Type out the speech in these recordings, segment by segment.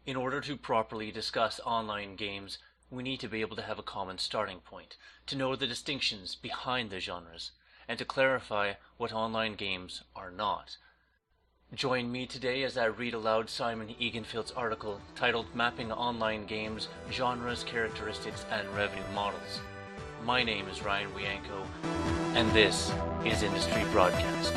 In order to properly discuss online games, we need to be able to have a common starting point, to know the distinctions behind the genres, and to clarify what online games are not. Join me today as I read aloud Simon Egenfeldt's article titled Mapping Online Games, Genres, Characteristics, and Revenue Models. My name is Ryan Wianco, and this is Industry Broadcast.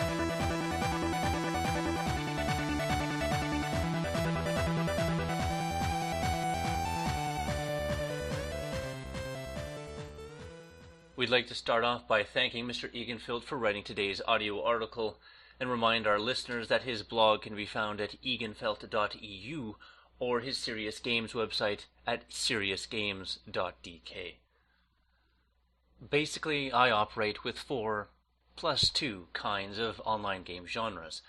We'd like to start off by thanking Mr. Egenfeldt for writing today's audio article, and remind our listeners that his blog can be found at egenfeldt.eu or his Serious Games website at seriousgames.dk. Basically, I operate with 4 plus 2 kinds of online game genres: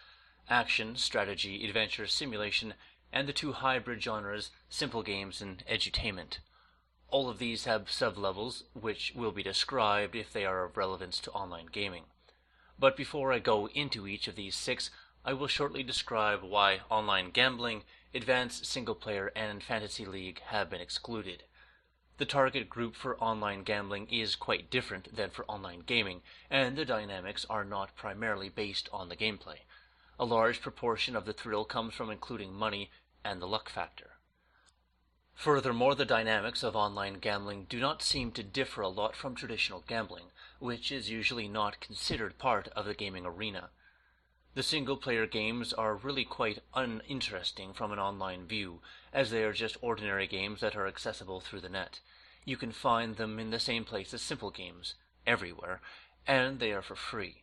action, strategy, adventure, simulation, and the 2 hybrid genres, simple games and edutainment. All of these have sub-levels, which will be described if they are of relevance to online gaming. But before I go into each of these 6, I will shortly describe why online gambling, advanced single-player, and fantasy league have been excluded. The target group for online gambling is quite different than for online gaming, and the dynamics are not primarily based on the gameplay. A large proportion of the thrill comes from including money and the luck factor. Furthermore, the dynamics of online gambling do not seem to differ a lot from traditional gambling, which is usually not considered part of the gaming arena. The single-player games are really quite uninteresting from an online view, as they are just ordinary games that are accessible through the net. You can find them in the same place as simple games, everywhere, and they are for free.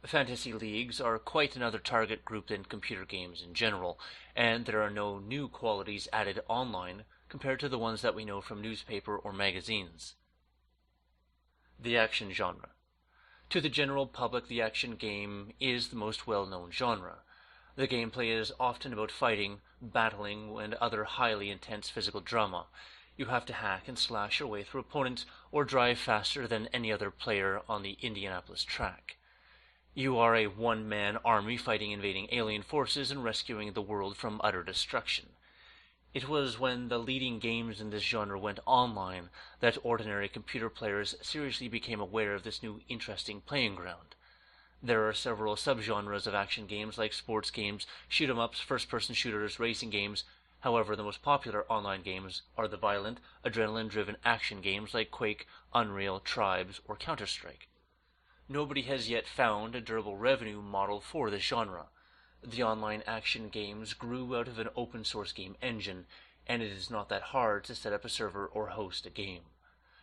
Fantasy leagues are quite another target group than computer games in general, and there are no new qualities added online compared to the ones that we know from newspaper or magazines. The action genre. To the general public, the action game is the most well-known genre. The gameplay is often about fighting, battling, and other highly intense physical drama. You have to hack and slash your way through opponents or drive faster than any other player on the Indianapolis track. You are a one-man army fighting invading alien forces and rescuing the world from utter destruction. It was when the leading games in this genre went online that ordinary computer players seriously became aware of this new interesting playing ground. There are several subgenres of action games like sports games, shoot-'em-ups, first-person shooters, racing games. However, the most popular online games are the violent, adrenaline-driven action games like Quake, Unreal, Tribes, or Counter-Strike. Nobody has yet found a durable revenue model for this genre. The online action games grew out of an open-source game engine, and it is not that hard to set up a server or host a game.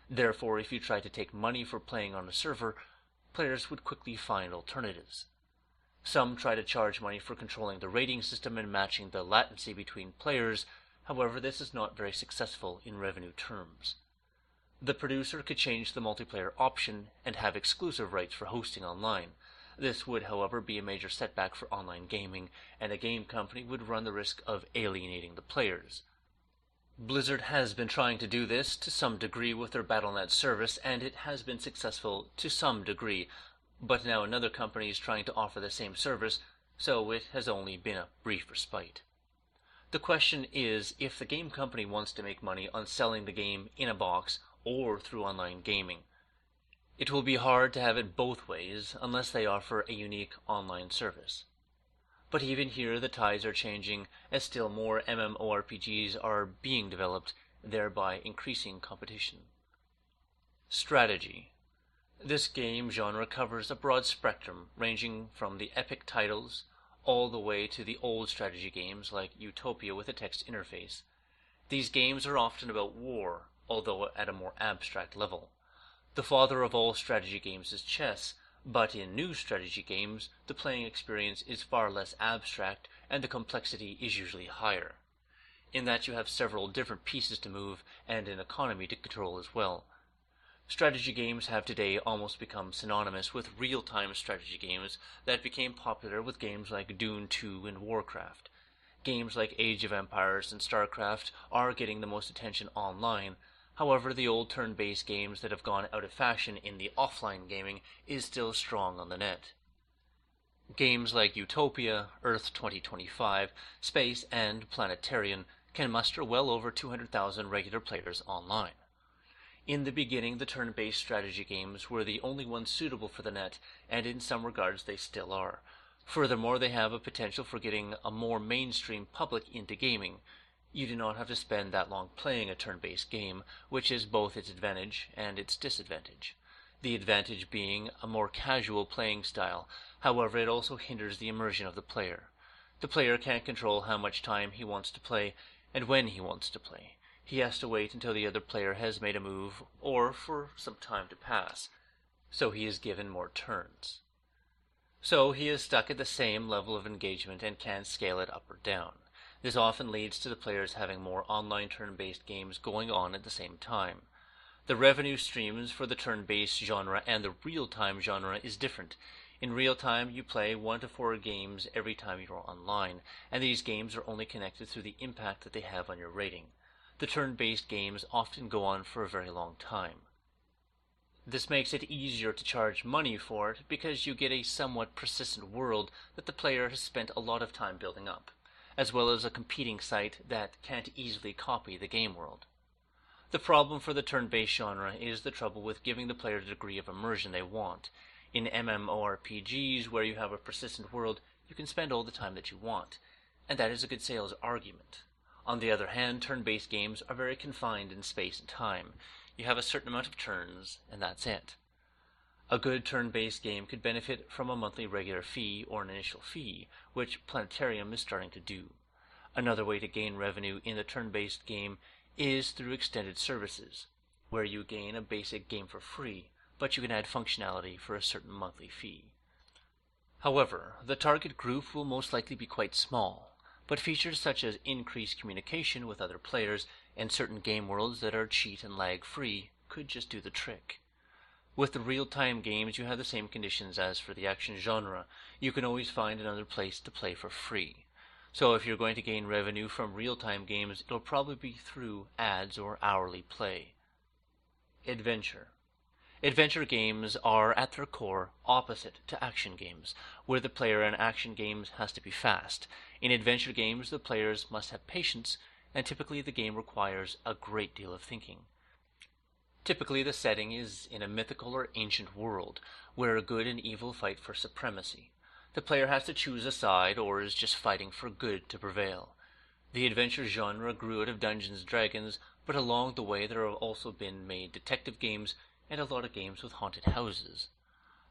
Therefore, if you try to take money for playing on a server, players would quickly find alternatives. Some try to charge money for controlling the rating system and matching the latency between players. However, this is not very successful in revenue terms. The producer could change the multiplayer option and have exclusive rights for hosting online. This would, however, be a major setback for online gaming, and a game company would run the risk of alienating the players. Blizzard has been trying to do this to some degree with their Battle.net service, and it has been successful to some degree, but now another company is trying to offer the same service, so it has only been a brief respite. The question is if the game company wants to make money on selling the game in a box or through online gaming. It will be hard to have it both ways unless they offer a unique online service. But even here the tides are changing as still more MMORPGs are being developed, thereby increasing competition. Strategy. This game genre covers a broad spectrum ranging from the epic titles all the way to the old strategy games like Utopia with a text interface. These games are often about war, although at a more abstract level. The father of all strategy games is chess, but in new strategy games, the playing experience is far less abstract and the complexity is usually higher, in that you have several different pieces to move and an economy to control as well. Strategy games have today almost become synonymous with real-time strategy games that became popular with games like Dune 2 and Warcraft. Games like Age of Empires and StarCraft are getting the most attention online. However, the old turn-based games that have gone out of fashion in the offline gaming is still strong on the net. Games like Utopia, Earth 2025, Space, and Planetarian can muster well over 200,000 regular players online. In the beginning, the turn-based strategy games were the only ones suitable for the net, and in some regards they still are. Furthermore, they have a potential for getting a more mainstream public into gaming. You do not have to spend that long playing a turn-based game, which is both its advantage and its disadvantage. The advantage being a more casual playing style. However, it also hinders the immersion of the player. The player can't control how much time he wants to play and when he wants to play. He has to wait until the other player has made a move or for some time to pass, so he is given more turns. So he is stuck at the same level of engagement and can scale it up or down. This often leads to the players having more online turn-based games going on at the same time. The revenue streams for the turn-based genre and the real-time genre is different. In real time, you play 1 to 4 games every time you are online, and these games are only connected through the impact that they have on your rating. The turn-based games often go on for a very long time. This makes it easier to charge money for it because you get a somewhat persistent world that the player has spent a lot of time building up, as well as a competing site that can't easily copy the game world. The problem for the turn-based genre is the trouble with giving the player the degree of immersion they want. In MMORPGs, where you have a persistent world, you can spend all the time that you want, and that is a good sales argument. On the other hand, turn-based games are very confined in space and time. You have a certain amount of turns, and that's it. A good turn-based game could benefit from a monthly regular fee or an initial fee, which Planetarium is starting to do. Another way to gain revenue in the turn-based game is through extended services, where you gain a basic game for free, but you can add functionality for a certain monthly fee. However, the target group will most likely be quite small, but features such as increased communication with other players and certain game worlds that are cheat and lag free could just do the trick. With the real-time games, you have the same conditions as for the action genre. You can always find another place to play for free. So if you're going to gain revenue from real-time games, it'll probably be through ads or hourly play. Adventure. Adventure games are, at their core, opposite to action games, where the player in action games has to be fast. In adventure games, the players must have patience, and typically the game requires a great deal of thinking. Typically the setting is in a mythical or ancient world, where good and evil fight for supremacy. The player has to choose a side or is just fighting for good to prevail. The adventure genre grew out of Dungeons & Dragons, but along the way there have also been made detective games and a lot of games with haunted houses.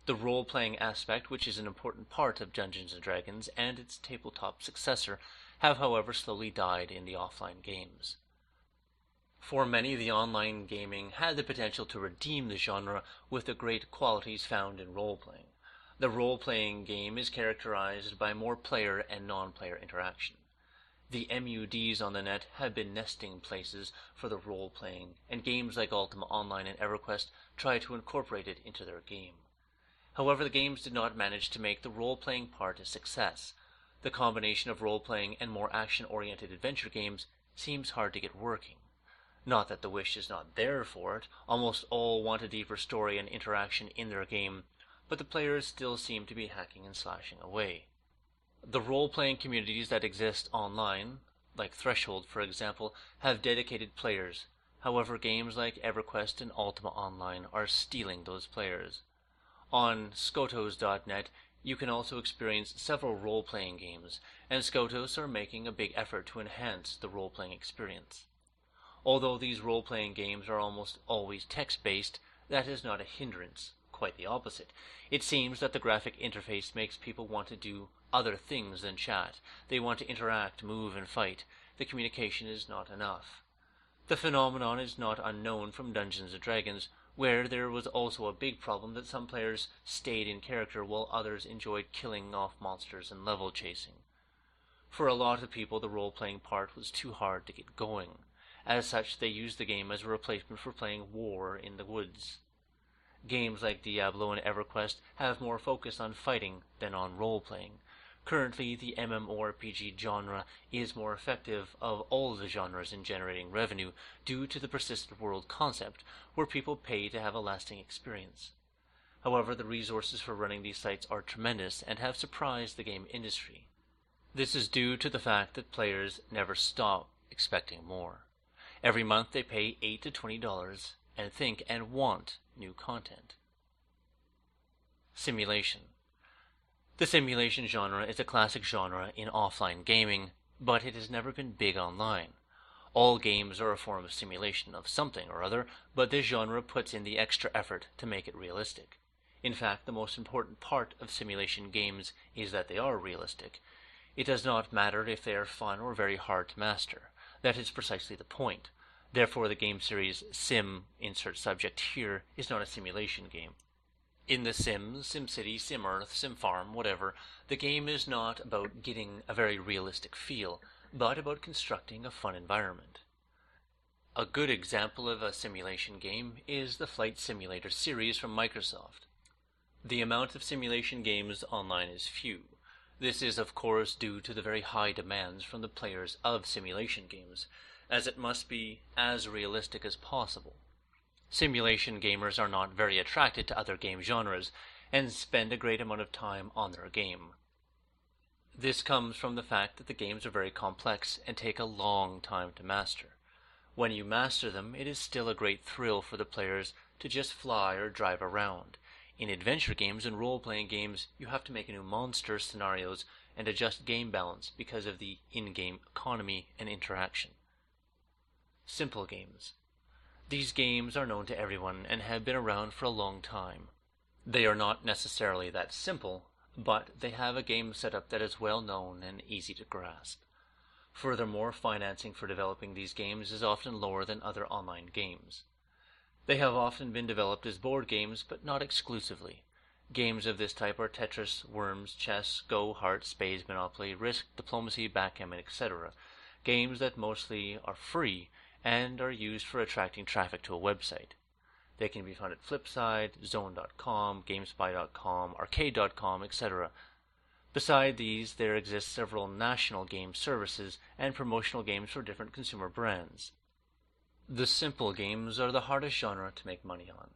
The role-playing aspect, which is an important part of Dungeons & Dragons and its tabletop successor, have however slowly died in the offline games. For many, the online gaming had the potential to redeem the genre with the great qualities found in role-playing. The role-playing game is characterized by more player and non-player interaction. The MUDs on the net have been nesting places for the role-playing, and games like Ultima Online and EverQuest try to incorporate it into their game. However, the games did not manage to make the role-playing part a success. The combination of role-playing and more action-oriented adventure games seems hard to get working. Not that the wish is not there for it, almost all want a deeper story and interaction in their game, but the players still seem to be hacking and slashing away. The role-playing communities that exist online, like Threshold for example, have dedicated players. However, games like EverQuest and Ultima Online are stealing those players. On Skotos.net, you can also experience several role-playing games, and Skotos are making a big effort to enhance the role-playing experience. Although these role-playing games are almost always text-based, that is not a hindrance. Quite the opposite. It seems that the graphic interface makes people want to do other things than chat. They want to interact, move, and fight. The communication is not enough. The phenomenon is not unknown from Dungeons & Dragons, where there was also a big problem that some players stayed in character while others enjoyed killing off monsters and level chasing. For a lot of people, the role-playing part was too hard to get going. As such, they used the game as a replacement for playing war in the woods. Games like Diablo and EverQuest have more focus on fighting than on role-playing. Currently, the MMORPG genre is more effective of all the genres in generating revenue due to the persistent world concept, where people pay to have a lasting experience. However, the resources for running these sites are tremendous and have surprised the game industry. This is due to the fact that players never stop expecting more. Every month they pay $8 to $20 and think and want new content. Simulation. The simulation genre is a classic genre in offline gaming, but it has never been big online. All games are a form of simulation of something or other, but this genre puts in the extra effort to make it realistic. In fact, the most important part of simulation games is that they are realistic. It does not matter if they are fun or very hard to master. That is precisely the point. Therefore, the game series Sim, insert subject here, is not a simulation game. In The Sims, SimCity, SimEarth, SimFarm, whatever, the game is not about getting a very realistic feel, but about constructing a fun environment. A good example of a simulation game is the Flight Simulator series from Microsoft. The amount of simulation games online is few. This is, of course, due to the very high demands from the players of simulation games, as it must be as realistic as possible. Simulation gamers are not very attracted to other game genres, and spend a great amount of time on their game. This comes from the fact that the games are very complex and take a long time to master. When you master them, it is still a great thrill for the players to just fly or drive around. In adventure games and role-playing games, you have to make new monster scenarios and adjust game balance because of the in-game economy and interaction. Simple games. These games are known to everyone and have been around for a long time. They are not necessarily that simple, but they have a game setup that is well known and easy to grasp. Furthermore, financing for developing these games is often lower than other online games. They have often been developed as board games, but not exclusively. Games of this type are Tetris, Worms, Chess, Go, Hearts, Spades, Monopoly, Risk, Diplomacy, Backgammon, etc. Games that mostly are free and are used for attracting traffic to a website. They can be found at Flipside, Zone.com, GameSpy.com, Arcade.com, etc. Beside these, there exist several national game services and promotional games for different consumer brands. The simple games are the hardest genre to make money on,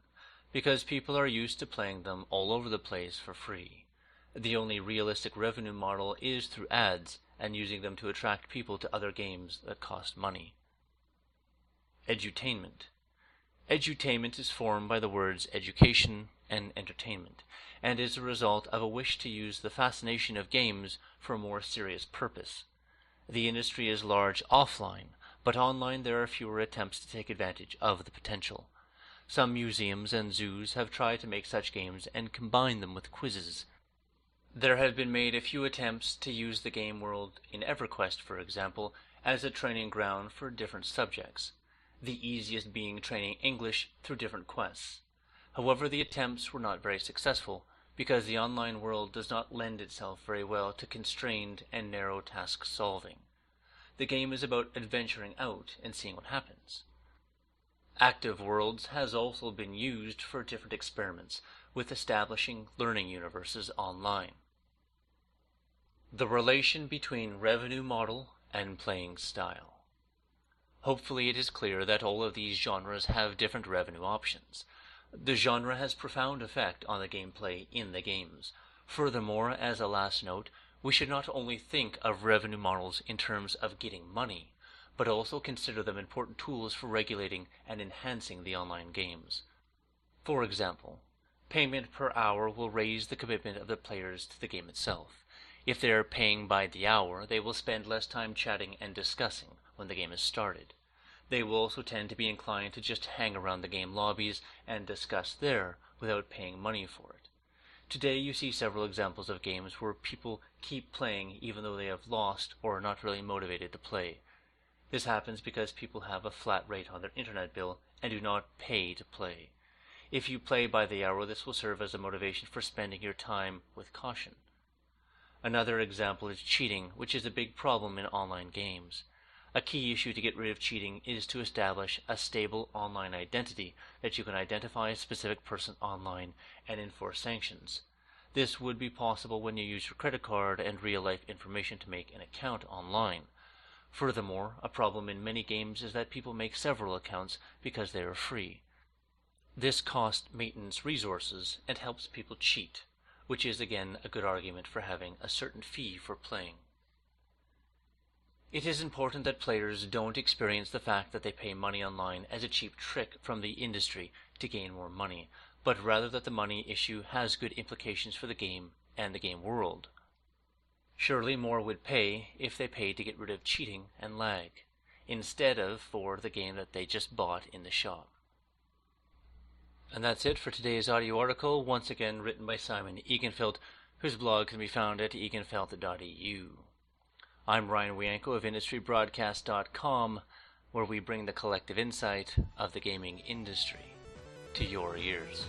because people are used to playing them all over the place for free. The only realistic revenue model is through ads and using them to attract people to other games that cost money. Edutainment. Edutainment is formed by the words education and entertainment, and is a result of a wish to use the fascination of games for a more serious purpose. The industry is large offline, but online there are fewer attempts to take advantage of the potential. Some museums and zoos have tried to make such games and combine them with quizzes. There have been made a few attempts to use the game world in EverQuest, for example, as a training ground for different subjects, the easiest being training English through different quests. However, the attempts were not very successful, because the online world does not lend itself very well to constrained and narrow task solving. The game is about adventuring out and seeing what happens. Active Worlds has also been used for different experiments with establishing learning universes online. The relation between revenue model and playing style. Hopefully it is clear that all of these genres have different revenue options. The genre has profound effect on the gameplay in the games. Furthermore, as a last note, we should not only think of revenue models in terms of getting money, but also consider them important tools for regulating and enhancing the online games. For example, payment per hour will raise the commitment of the players to the game itself. If they are paying by the hour, they will spend less time chatting and discussing when the game is started. They will also tend to be inclined to just hang around the game lobbies and discuss there without paying money for it. Today you see several examples of games where people keep playing even though they have lost or are not really motivated to play. This happens because people have a flat rate on their internet bill and do not pay to play. If you play by the hour, this will serve as a motivation for spending your time with caution. Another example is cheating, which is a big problem in online games. A key issue to get rid of cheating is to establish a stable online identity that you can identify a specific person online and enforce sanctions. This would be possible when you use your credit card and real-life information to make an account online. Furthermore, a problem in many games is that people make several accounts because they are free. This costs maintenance resources and helps people cheat, which is again a good argument for having a certain fee for playing. It is important that players don't experience the fact that they pay money online as a cheap trick from the industry to gain more money, but rather that the money issue has good implications for the game and the game world. Surely more would pay if they paid to get rid of cheating and lag, instead of for the game that they just bought in the shop. And that's it for today's audio article, once again written by Simon Egenfeldt, whose blog can be found at egenfeldt.eu. I'm Ryan Wianco of IndustryBroadcast.com, where we bring the collective insight of the gaming industry to your ears.